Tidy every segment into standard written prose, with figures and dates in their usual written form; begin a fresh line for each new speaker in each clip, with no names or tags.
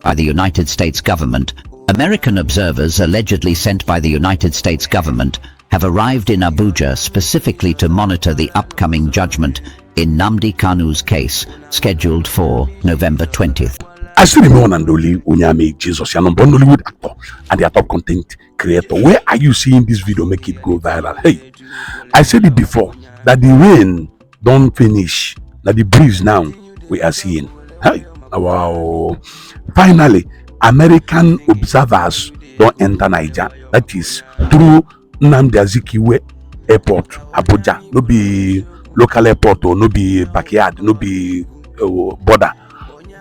by the United States government, American observers allegedly sent by the United States government have arrived in Abuja specifically to monitor the upcoming judgment in Nnamdi Kanu's case, scheduled for November 20th.
I see the one and only Unyami Jesus, an Hollywood actor and their top content creator. Where are you seeing this video make it go viral? Hey, I said it before that the rain don't finish, that the breeze now we are seeing. Hey, wow! Finally, American observers don't enter Niger. That is through Nnamdi Azikiwe Airport, Abuja. No be local airport or no be backyard, no be border.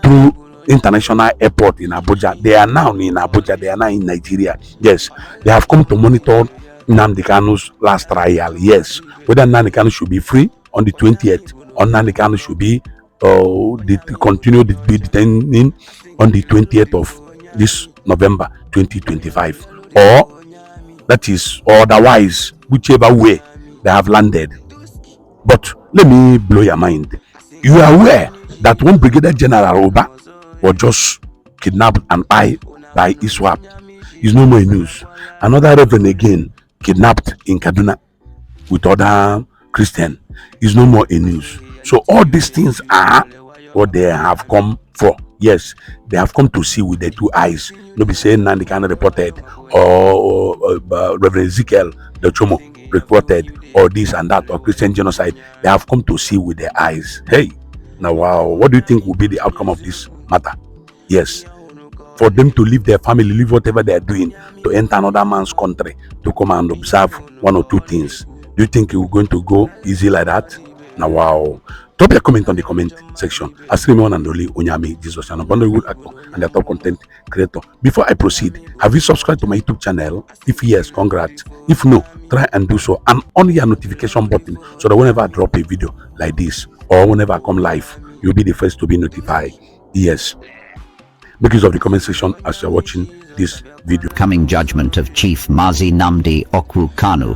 Through international airport in Abuja. They are now in Abuja. They are now in Nigeria. Yes, they have come to monitor Nnamdi Kanu's last trial. Yes, whether Nnamdi Kanu should be free on the 20th or Nnamdi Kanu should be continue to be detained on the 20th of this November 2025, or that is, or otherwise, whichever way they have landed. But let me blow your mind. You are aware that one Brigadier General Oba was just kidnapped and by ISWAP. Is no more in news. Another reverend again kidnapped in Kaduna with other Christian is no more in news. So all these things are what they have come for. Yes, they have come to see with their two eyes. No be saying Nnamdi Kanu reported or Reverend Ezekiel the Chomo reported or this and that or Christian genocide. They have come to see with their eyes. Hey, now wow, what do you think will be the outcome of this matter? Yes, for them to leave their family, leave whatever they are doing, to enter another man's country to come and observe one or two things. Do you think you're going to go easy like that? Now wow. Drop your comment on the comment section. I see one and only Unyami Jesus, an Hollywood actor and their top content creator. Before I proceed, have you subscribed to my YouTube channel? If yes, congrats. If no, try and do so and on your notification button so that whenever I drop a video like this or whenever I come live, you'll be the first to be notified. Yes. Make use of the comment section as you're watching this video.
Coming judgment of Chief Mazi Nnamdi Okwu Kanu,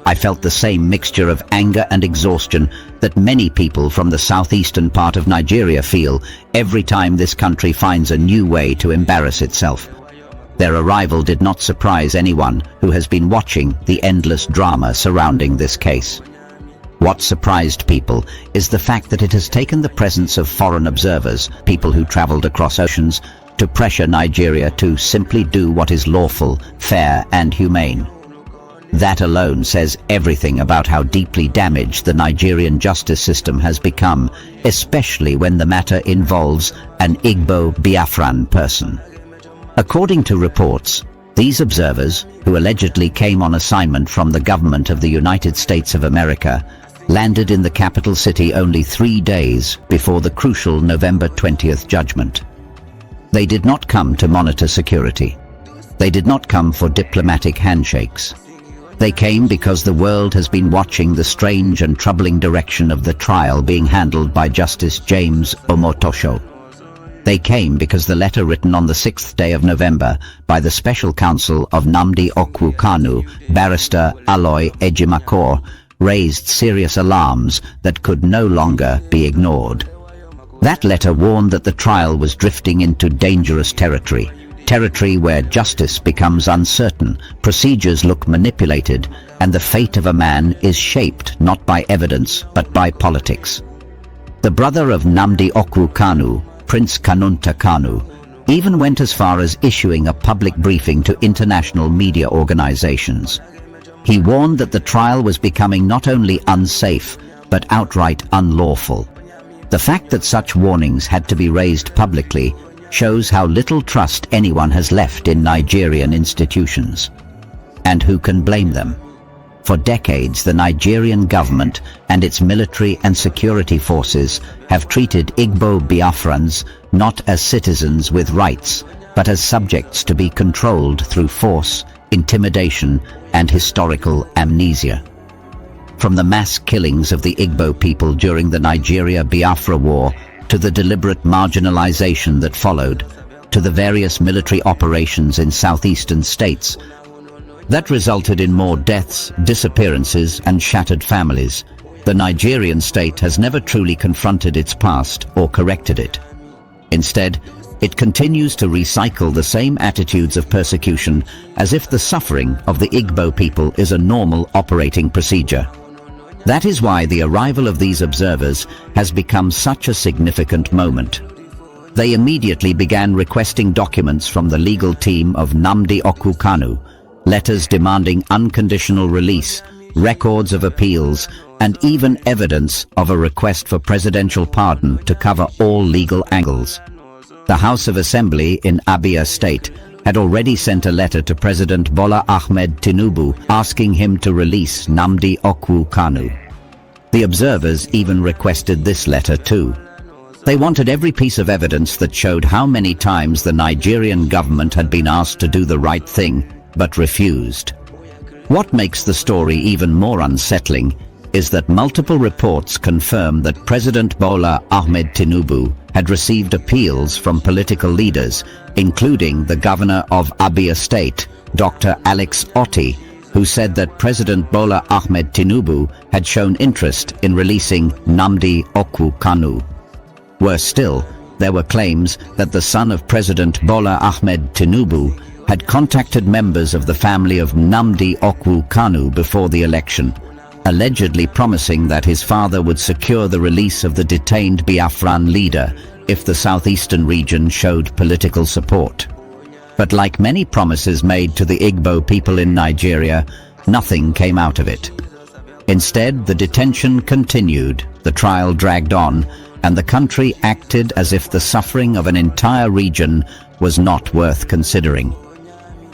I felt the same mixture of anger and exhaustion that many people from the southeastern part of Nigeria feel every time this country finds a new way to embarrass itself. Their arrival did not surprise anyone who has been watching the endless drama surrounding this case. What surprised people is the fact that it has taken the presence of foreign observers, people who traveled across oceans, to pressure Nigeria to simply do what is lawful, fair and humane. That alone says everything about how deeply damaged the Nigerian justice system has become, especially when the matter involves an Igbo Biafran person. According to reports, these observers, who allegedly came on assignment from the government of the United States of America, landed in the capital city only 3 days before the crucial November 20th judgment. They did not come to monitor security. They did not come for diplomatic handshakes. They came because the world has been watching the strange and troubling direction of the trial being handled by Justice James Omotosho. They came because the letter written on the 6th day of November by the special counsel of Nnamdi Okwu Kanu, Barrister Aloy Ejimakor, raised serious alarms that could no longer be ignored. That letter warned that the trial was drifting into dangerous territory where justice becomes uncertain, procedures look manipulated, and the fate of a man is shaped not by evidence but by politics. The brother of Nnamdi Okwu Kanu, Prince Kanunta Kanu, even went as far as issuing a public briefing to international media organizations. He warned that the trial was becoming not only unsafe, but outright unlawful. The fact that such warnings had to be raised publicly shows how little trust anyone has left in Nigerian institutions. And who can blame them? For decades, the Nigerian government and its military and security forces have treated Igbo Biafrans not as citizens with rights, but as subjects to be controlled through force, intimidation, and historical amnesia. From the mass killings of the Igbo people during the Nigeria-Biafra War, to the deliberate marginalization that followed, to the various military operations in southeastern states, that resulted in more deaths, disappearances, and shattered families. The Nigerian state has never truly confronted its past or corrected it. Instead, it continues to recycle the same attitudes of persecution as if the suffering of the Igbo people is a normal operating procedure. That is why the arrival of these observers has become such a significant moment. They immediately began requesting documents from the legal team of Nnamdi Kanu, letters demanding unconditional release, records of appeals, and even evidence of a request for presidential pardon to cover all legal angles. The House of Assembly in Abia State had already sent a letter to President Bola Ahmed Tinubu asking him to release Nnamdi Kanu. The observers even requested this letter too. They wanted every piece of evidence that showed how many times the Nigerian government had been asked to do the right thing, but refused. What makes the story even more unsettling is that multiple reports confirm that President Bola Ahmed Tinubu had received appeals from political leaders, including the governor of Abia State, Dr. Alex Otti, who said that President Bola Ahmed Tinubu had shown interest in releasing Nnamdi Kanu. Worse still, there were claims that the son of President Bola Ahmed Tinubu had contacted members of the family of Nnamdi Kanu before the election, allegedly promising that his father would secure the release of the detained Biafran leader if the southeastern region showed political support. But like many promises made to the Igbo people in Nigeria, nothing came out of it. Instead, the detention continued, the trial dragged on, and the country acted as if the suffering of an entire region was not worth considering.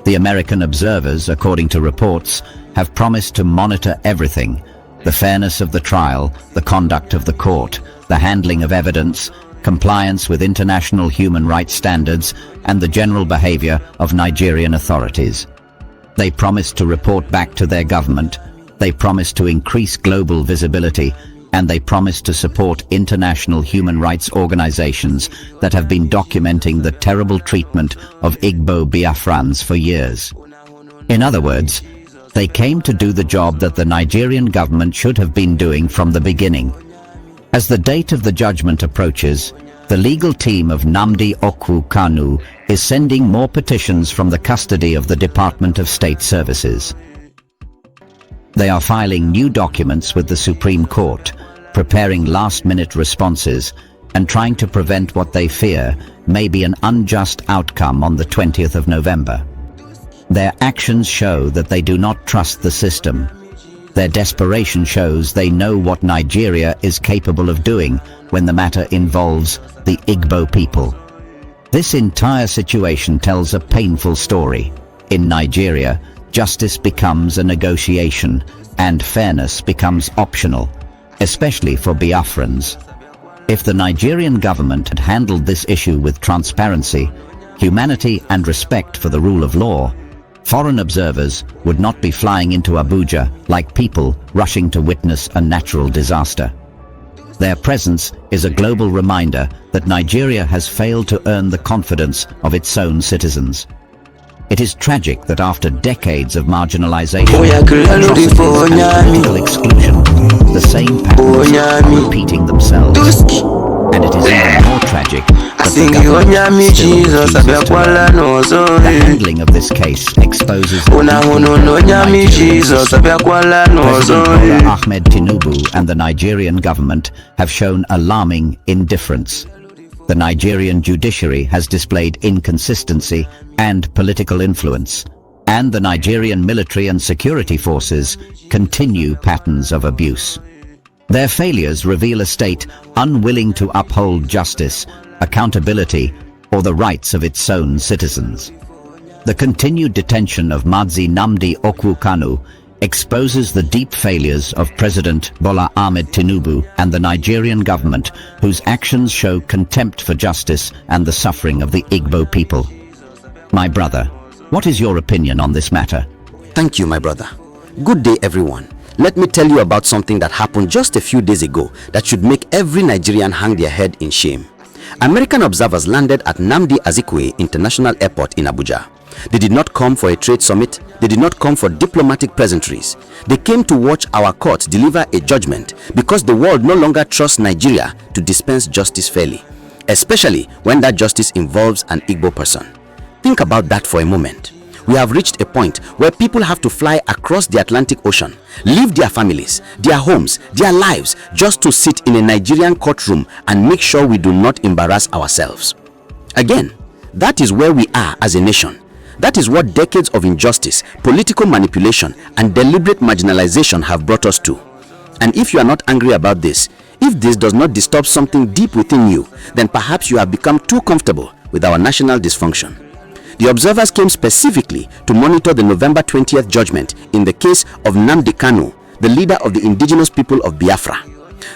The American observers, according to reports, have promised to monitor everything: the fairness of the trial, the conduct of the court, the handling of evidence, compliance with international human rights standards, and the general behavior of Nigerian authorities. They promised to report back to their government, they promised to increase global visibility, and they promised to support international human rights organizations that have been documenting the terrible treatment of Igbo Biafrans for years. In other words, they came to do the job that the Nigerian government should have been doing from the beginning. As the date of the judgment approaches, the legal team of Nnamdi Kanu is sending more petitions from the custody of the Department of State Services. They are filing new documents with the Supreme Court, preparing last-minute responses, and trying to prevent what they fear may be an unjust outcome on the 20th of November. Their actions show that they do not trust the system. Their desperation shows they know what Nigeria is capable of doing when the matter involves the Igbo people. This entire situation tells a painful story. In Nigeria, justice becomes a negotiation, and fairness becomes optional, especially for Biafrans. If the Nigerian government had handled this issue with transparency, humanity, and respect for the rule of law, foreign observers would not be flying into Abuja like people rushing to witness a natural disaster. Their presence is a global reminder that Nigeria has failed to earn the confidence of its own citizens. It is tragic that after decades of marginalization, atrocities, and political exclusion, the same patterns are repeating themselves. And it is even more tragic that the government still refuses to learn. The handling of this case exposes the President Bola Ahmed Tinubu and the Nigerian government have shown alarming indifference. The Nigerian judiciary has displayed inconsistency and political influence, and the Nigerian military and security forces continue patterns of abuse. Their failures reveal a state unwilling to uphold justice, accountability, or the rights of its own citizens. The continued detention of Mazi Nnamdi Kanu exposes the deep failures of President Bola Ahmed Tinubu and the Nigerian government, whose actions show contempt for justice and the suffering of the Igbo people. My brother, what is your opinion on this matter?
Thank you, my brother. Good day, everyone. Let me tell you about something that happened just a few days ago that should make every Nigerian hang their head in shame. American observers landed at Nnamdi Azikiwe International Airport in Abuja. They did not come for a trade summit. They did not come for diplomatic pleasantries. They came to watch our court deliver a judgment because the world no longer trusts Nigeria to dispense justice fairly. especially when that justice involves an Igbo person. Think about that for a moment. We have reached a point where people have to fly across the Atlantic Ocean, leave their families, their homes, their lives, just to sit in a Nigerian courtroom and make sure we do not embarrass ourselves. Again, that is where we are as a nation. That is what decades of injustice, political manipulation, and deliberate marginalization have brought us to. And if you are not angry about this, if this does not disturb something deep within you, then perhaps you have become too comfortable with our national dysfunction. The observers came specifically to monitor the November 20th judgment in the case of Nnamdi Kanu, the leader of the indigenous people of Biafra.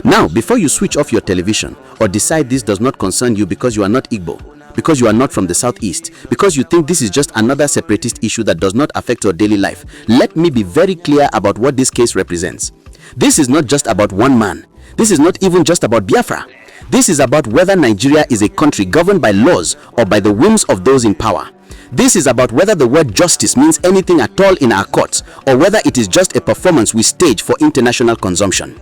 Now, before you switch off your television or decide this does not concern you because you are not Igbo, because you are not from the southeast, because you think this is just another separatist issue that does not affect your daily life, let me be very clear about what this case represents. This is not just about one man. This is not even just about Biafra. This is about whether Nigeria is a country governed by laws or by the whims of those in power. This is about whether the word justice means anything at all in our courts, or whether it is just a performance we stage for international consumption.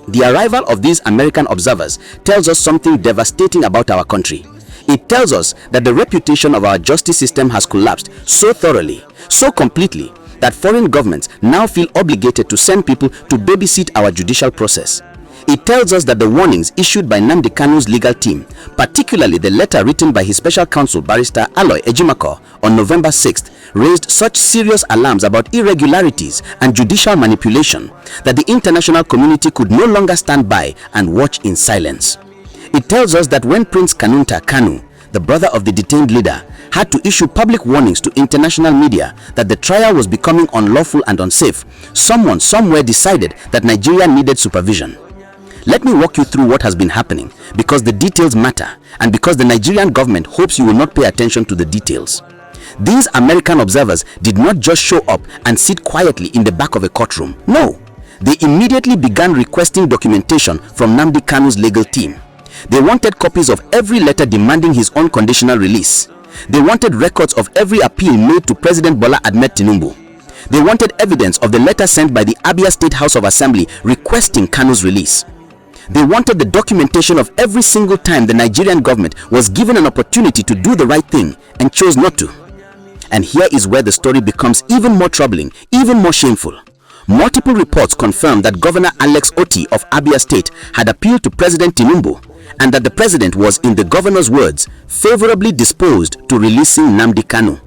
The arrival of these American observers tells us something devastating about our country. It tells us that the reputation of our justice system has collapsed so thoroughly, so completely, that foreign governments now feel obligated to send people to babysit our judicial process. It tells us that the warnings issued by Nnamdi Kanu's legal team, particularly the letter written by his special counsel Barrister Aloy Ejimakor on November 6th, raised such serious alarms about irregularities and judicial manipulation that the international community could no longer stand by and watch in silence. It tells us that when Prince Kanunta Kanu, the brother of the detained leader, had to issue public warnings to international media that the trial was becoming unlawful and unsafe, someone somewhere decided that Nigeria needed supervision. Let me walk you through what has been happening, because the details matter and because the Nigerian government hopes you will not pay attention to the details. These American observers did not just show up and sit quietly in the back of a courtroom. No, they immediately began requesting documentation from Nnamdi Kanu's legal team. They wanted copies of every letter demanding his unconditional release. They wanted records of every appeal made to President Bola Ahmed Tinubu. They wanted evidence of the letter sent by the Abia State House of Assembly requesting Kanu's release. They wanted the documentation of every single time the Nigerian government was given an opportunity to do the right thing and chose not to. And here is where the story becomes even more troubling, even more shameful. Multiple reports confirm that Governor Alex Otti of Abia State had appealed to President Tinubu, and that the president was, in the governor's words, favorably disposed to releasing Nnamdi Kanu.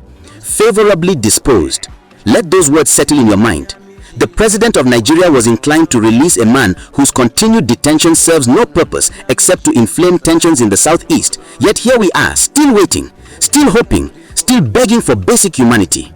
Favorably disposed. Let those words settle in your mind. The president of Nigeria was inclined to release a man whose continued detention serves no purpose except to inflame tensions in the southeast. Yet here we are, still waiting, still hoping, still begging for basic humanity.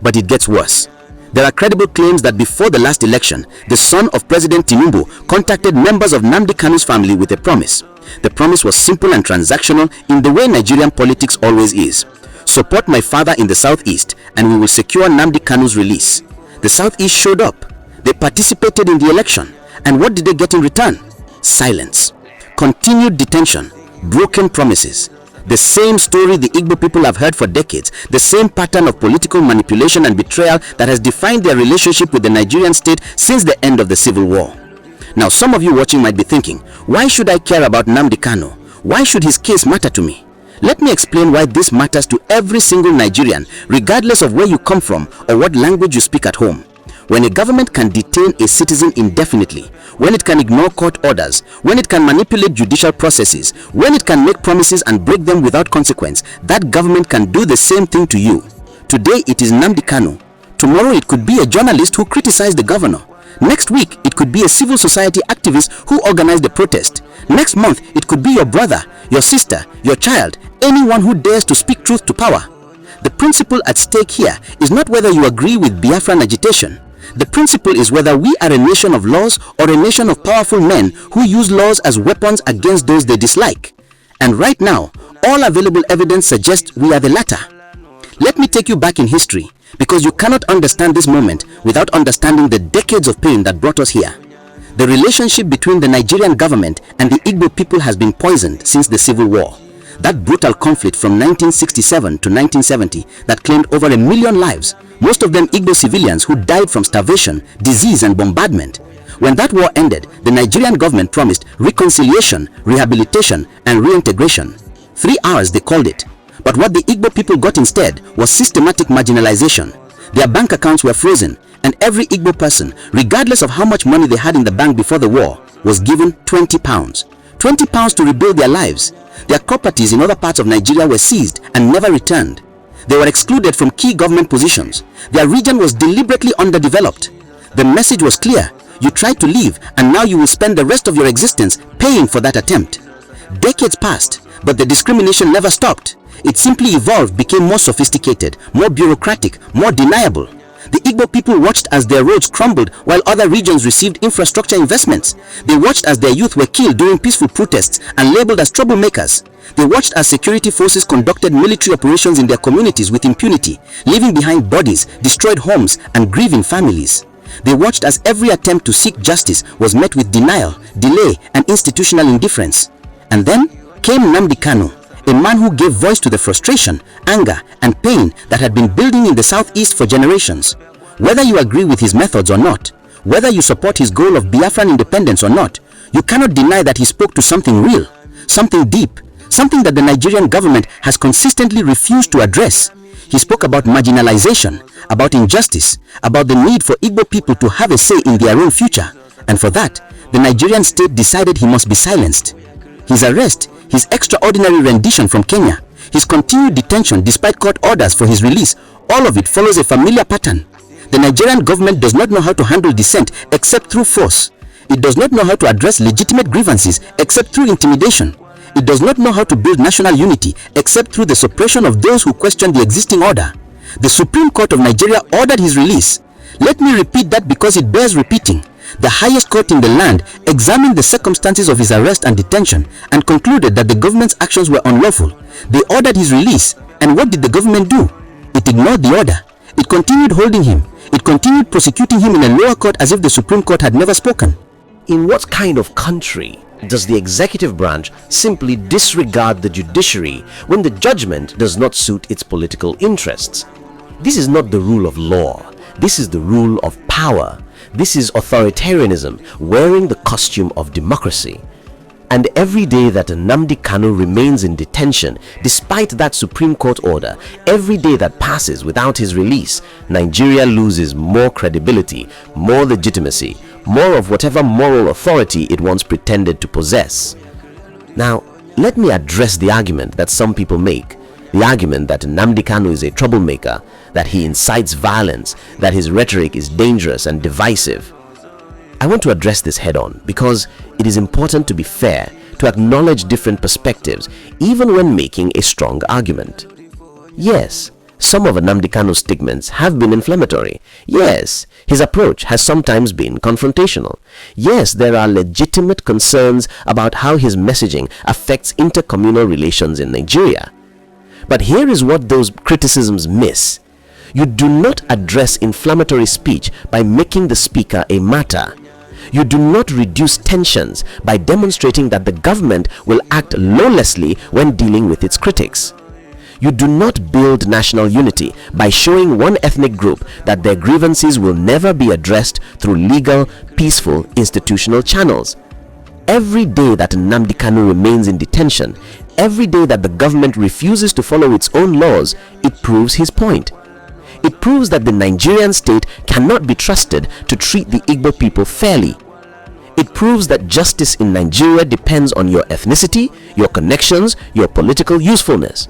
But it gets worse. There are credible claims that before the last election, the son of President Tinubu contacted members of Nnamdi Kanu's family with a promise. The promise was simple and transactional in the way Nigerian politics always is. Support my father in the southeast and we will secure Nnamdi Kanu's release. The Southeast showed up. They participated in the election. And what did they get in return? Silence. Continued detention. Broken promises. The same story the Igbo people have heard for decades. The same pattern of political manipulation and betrayal that has defined their relationship with the Nigerian state since the end of the Civil War. Now, some of you watching might be thinking, why should I care about Nnamdi Kanu? Why should his case matter to me? Let me explain why this matters to every single Nigerian, regardless of where you come from or what language you speak at home. When a government can detain a citizen indefinitely, when it can ignore court orders, when it can manipulate judicial processes, when it can make promises and break them without consequence, that government can do the same thing to you. Today it is Nnamdi Kanu. Tomorrow it could be a journalist who criticized the governor. Next week it could be a civil society activist who organized the protest. Next month it could be your brother, your sister, your child, anyone who dares to speak truth to power. The principle at stake here is not whether you agree with Biafran agitation. The principle is whether we are a nation of laws or a nation of powerful men who use laws as weapons against those they dislike. And right now, all available evidence suggests we are the latter. Let me take you back in history, because you cannot understand this moment without understanding the decades of pain that brought us here. The relationship between the Nigerian government and the Igbo people has been poisoned since the Civil War. That brutal conflict from 1967 to 1970 that claimed over 1 million lives, most of them Igbo civilians who died from starvation, disease and bombardment. When that war ended, the Nigerian government promised reconciliation, rehabilitation, and reintegration. 3 hours they called it. But what the Igbo people got instead was systematic marginalization. Their bank accounts were frozen, and every Igbo person, regardless of how much money they had in the bank before the war, was given 20 pounds. 20 pounds to rebuild their lives. Their properties in other parts of Nigeria were seized and never returned. They were excluded from key government positions. Their region was deliberately underdeveloped. The message was clear. You tried to leave, and now you will spend the rest of your existence paying for that attempt. Decades passed, but the discrimination never stopped. It simply evolved, became more sophisticated, more bureaucratic, more deniable. The Igbo people watched as their roads crumbled while other regions received infrastructure investments. They watched as their youth were killed during peaceful protests and labeled as troublemakers. They watched as security forces conducted military operations in their communities with impunity, leaving behind bodies, destroyed homes, and grieving families. They watched as every attempt to seek justice was met with denial, delay, and institutional indifference. And then came Nnamdi Kanu, a man who gave voice to the frustration, anger, and pain that had been building in the southeast for generations. Whether you agree with his methods or not, whether you support his goal of Biafran independence or not, you cannot deny that he spoke to something real, something deep, something that the Nigerian government has consistently refused to address. He spoke about marginalization, about injustice, about the need for Igbo people to have a say in their own future. And for that, the Nigerian state decided he must be silenced. His arrest, his extraordinary rendition from Kenya, his continued detention despite court orders for his release, all of it follows a familiar pattern. The Nigerian government does not know how to handle dissent except through force. It does not know how to address legitimate grievances except through intimidation. It does not know how to build national unity except through the suppression of those who question the existing order. The Supreme Court of Nigeria ordered his release. Let me repeat that because it bears repeating. The highest court in the land examined the circumstances of his arrest and detention and concluded that the government's actions were unlawful. They ordered his release, and what did the government do? It ignored the order. It continued holding him. It continued prosecuting him in a lower court as if the Supreme Court had never spoken.
In what kind of country does the executive branch simply disregard the judiciary when the judgment does not suit its political interests? This is not the rule of law. This is the rule of power. This is authoritarianism wearing the costume of democracy. And every day that Nnamdi Kanu remains in detention, despite that Supreme Court order, every day that passes without his release, Nigeria loses more credibility, more legitimacy, more of whatever moral authority it once pretended to possess. Now, let me address the argument that some people make. The argument that Nnamdi Kanu is a troublemaker, that he incites violence, that his rhetoric is dangerous and divisive. I want to address this head-on because it is important to be fair, to acknowledge different perspectives, even when making a strong argument. Yes, some of Nnamdi Kanu's statements have been inflammatory. Yes, his approach has sometimes been confrontational. Yes, there are legitimate concerns about how his messaging affects intercommunal relations in Nigeria. But here is what those criticisms miss. You do not address inflammatory speech by making the speaker a martyr. You do not reduce tensions by demonstrating that the government will act lawlessly when dealing with its critics. You do not build national unity by showing one ethnic group that their grievances will never be addressed through legal, peaceful, institutional channels. Every day that Nnamdi Kanu remains in detention, every day that the government refuses to follow its own laws, it proves his point. It proves that the Nigerian state cannot be trusted to treat the Igbo people fairly. It proves that justice in Nigeria depends on your ethnicity, your connections, your political usefulness.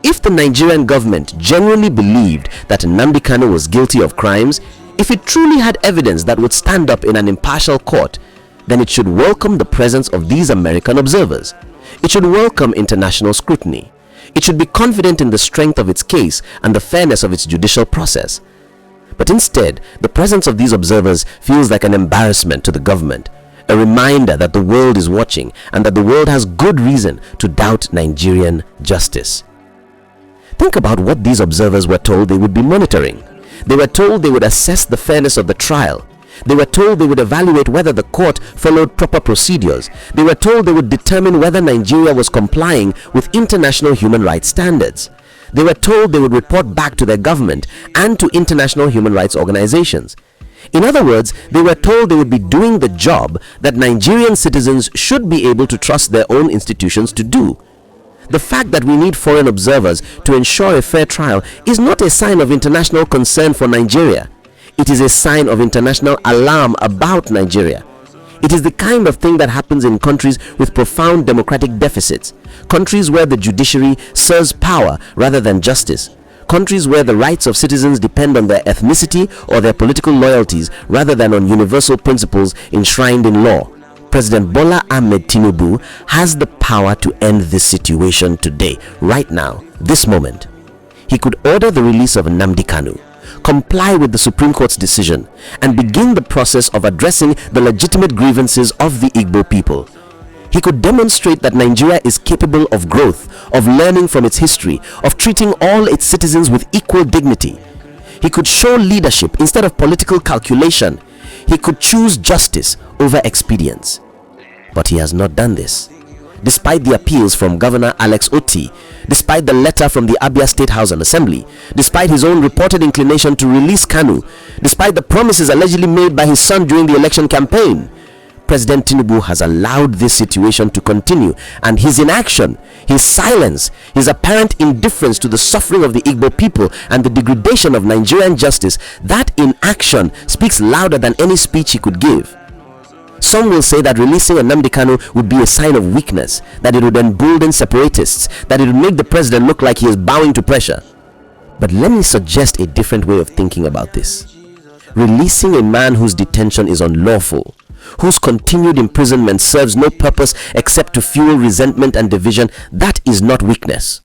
If the Nigerian government genuinely believed that Nnamdi Kanu was guilty of crimes, if it truly had evidence that would stand up in an impartial court, then it should welcome the presence of these American observers. It should welcome international scrutiny. It should be confident in the strength of its case and the fairness of its judicial process. But instead, the presence of these observers feels like an embarrassment to the government, a reminder that the world is watching and that the world has good reason to doubt Nigerian justice. Think about what these observers were told they would be monitoring. They were told they would assess the fairness of the trial. They were told they would evaluate whether the court followed proper procedures. They were told they would determine whether Nigeria was complying with international human rights standards. They were told they would report back to their government and to international human rights organizations. In other words, they were told they would be doing the job that Nigerian citizens should be able to trust their own institutions to do. The fact that we need foreign observers to ensure a fair trial is not a sign of international concern for Nigeria. It is a sign of international alarm about Nigeria. It is the kind of thing that happens in countries with profound democratic deficits, countries where the judiciary serves power rather than justice, countries where the rights of citizens depend on their ethnicity or their political loyalties rather than on universal principles enshrined in law. President Bola Ahmed Tinubu has the power to end this situation today, right now, this moment. He could order the release of Nnamdi Kanu, comply with the Supreme Court's decision, and begin the process of addressing the legitimate grievances of the Igbo people. He could demonstrate that Nigeria is capable of growth, of learning from its history, of treating all its citizens with equal dignity. He could show leadership instead of political calculation. He could choose justice over expedience. But he has not done this. Despite the appeals from Governor Alex Otti, despite the letter from the Abia State House and Assembly, despite his own reported inclination to release Kanu, despite the promises allegedly made by his son during the election campaign, President Tinubu has allowed this situation to continue, and his inaction, his silence, his apparent indifference to the suffering of the Igbo people and the degradation of Nigerian justice, that inaction speaks louder than any speech he could give. Some will say that releasing Nnamdi Kanu would be a sign of weakness, that it would embolden separatists, that it would make the president look like he is bowing to pressure. But let me suggest a different way of thinking about this. Releasing a man whose detention is unlawful, whose continued imprisonment serves no purpose except to fuel resentment and division, that is not weakness.